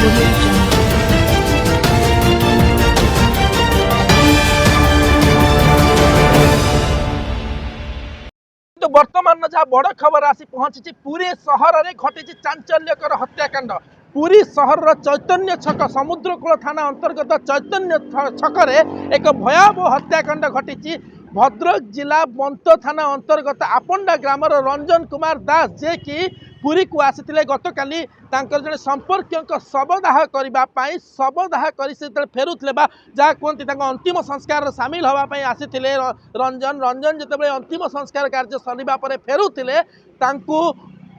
तो वर्तमान जहाँ बड़ खबर आसी पहुंची पुरी सहर में घटी चांचल्यकर हत्याकांड। पुरी सहर चैतन्य छक समुद्रकूल थाना अंतर्गत चैतन्य छकरे एक भयावह हत्याकांड घटी। भद्रक जिला बंत थाना अंतर्गत आपंडा ग्रामर रंजन कुमार दास जे कि पुरी को आसीथिले गतकाली जड़े संपर्क शवदाह करने शवदाह कर फेरुले जहाँ कहते अंतिम संस्कार सामिल होगापी आसीथिले रंजन जिते अंतिम संस्कार कार्य सरवा पर फेरुले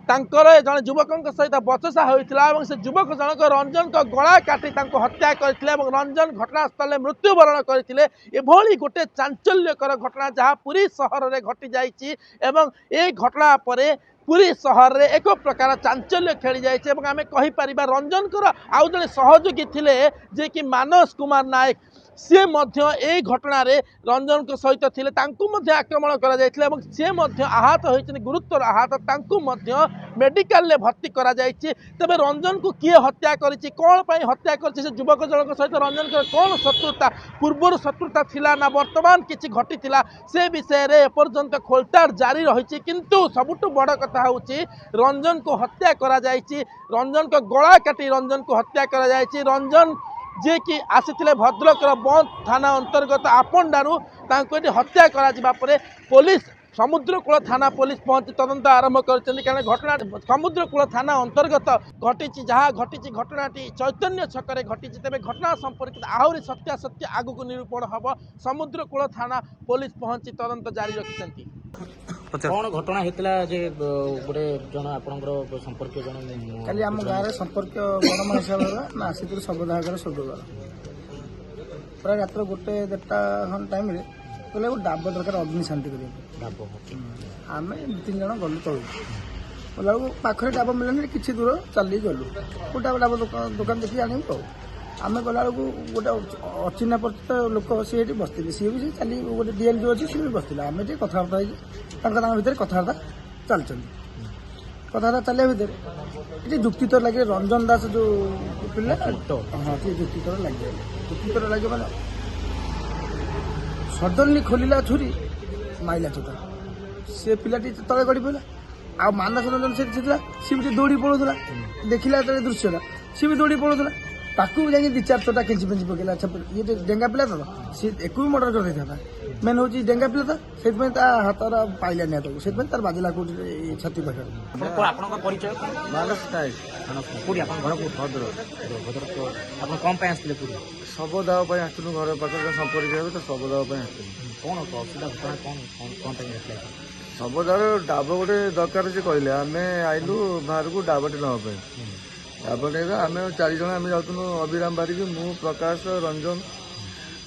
जड़े युवक सहित बचसा होता और से युवक जनक रंजन को गला काटी हत्या करते रंजन घटनास्थल मृत्युवरण करते। एभली गोटे चांचल्यकर घटना जहाँ पुरी सहर में घटी जाए घटना पर पुरी सहर में एक प्रकार चांचल्य खेली जाए। आम कहीपर रंजन आउ जड़े सहयोगी थे जे कि मानस कुमार नायक सी घटना रंजन को सहित थे आक्रमण कर आहत होती गुरुतर आहत मेडिकल भर्ती करा तेरे रंजन को किए हत्या करी कौन पर हत्या कर युवक जनक सहित रंजन को कौन शत्रुता पूर्वर शत्रुता थिला ना वर्तमान किसी घटी से विषय में एपर्यंत खोलताड़ जारी रही किंतु सबुठ बड़ कथा हूँ रंजन को हत्या करा रंजन को गला काटी रंजन को हत्या करा रंजन जे कि आसीथिले भद्रक बंद थाना अंतर्गत आपंडारू हत्या करा पुलिस समुद्रकूल थाना पुलिस पहुंची तदंत आरंभ कर घटना समुद्रकूल थाना अंतर्गत घटी जहाँ घटी घटनाटी चैतन्य छकरे घटी तेज घटना संपर्कित आहरी सत्यासत्य आगक निरूपण हम समुद्रकूल थाना पुलिस पहुंची तदंत जारी रखिंट। कौन घटना होता जे गोटे जन आपंकर संपर्क जन खाली आम गाँव संपर्क बड़ मन हिसाब ना आसी शवदाह शोधगार प्राय रात गोटे 1:30 टाइम कहले डाब दरकार अग्नि शांति करें आम 2-3 जन गलु तलू गला पाखे डाब मिलने किसी दूर चली गलु गोटे डाब दुकान देखिए आने तो आम गला गोटे अचिन्हा परिचित लोक सी बसते सी भी चली गोटे डीएल जो अच्छी सी भी बसते आम कथबार्ता भितर कथबार्ता चलती कथबार्ता चलिया भितर ये जुक्तितर लगे रंजन दास जो पिला हाँ ये जुक्तितर लगे मैंने सडनली खोलिला छुरी माइला चोटा से पिलाटी तले गड़ी पड़ा आ मानस रंजन सी भी दौड़ी पड़ूला देखला दृश्यटा सी भी दौड़ी पड़ूला ताकू जाए 2-4 चोटा केंची पेंची पकेला ये डेंगा पिला तो सी एक भी मर्डर कर देता मेन हूँ डेंगा पिला था से हाथ पाइला निहत से बाजिला कौटी छाती पाखे परिचय मानस नायक कौन आसते पूरी शवदाह आसलु घर पाखे संपर्क तो शवदाह आसलु कौन असुविधा कौन शवदाह डाब गोटे दरकार से कहले आम आइलु बाहर को डाबटे नापे डाबटे आम 4 जन आम जाऊँ अभिराम बारिक मु प्रकाश रंजन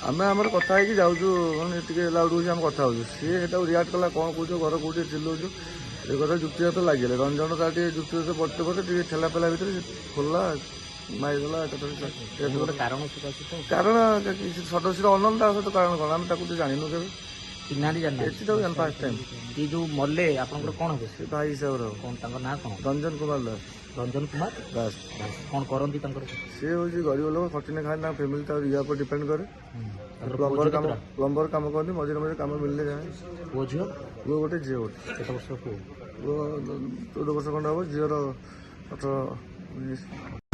आम आमर कथा जाऊँ मैंने लाउड हो कथा हो सी रियाक्ट कला कौन कौच घर कौटे चिल्लाऊँ ये कथा जुक्तिगत लगे रंजन तार जुक्तिगत पड़ते पड़ते ठेला पेला भर खोलला मारिदेला कारण कारण सदस्य अनंत सहित कारण कौन आम जानू के फास्ट टाइम ये जो मल्ले आप कौन हे भाई हिसाब कौन ना कौन रंजन कुमार दास रंजन कुमार दास कौन करती सी हूँ गरीब लोग खटिने खाए फैमिली या पर डिपेंड करे प्लम्बर काम करते मझे मझे कम मिलने जाए पुओ झील पुओ गोटे झील गोटे केत वर्ष पुओ पुओ 14 वर्ष खंड हम झीर 18-19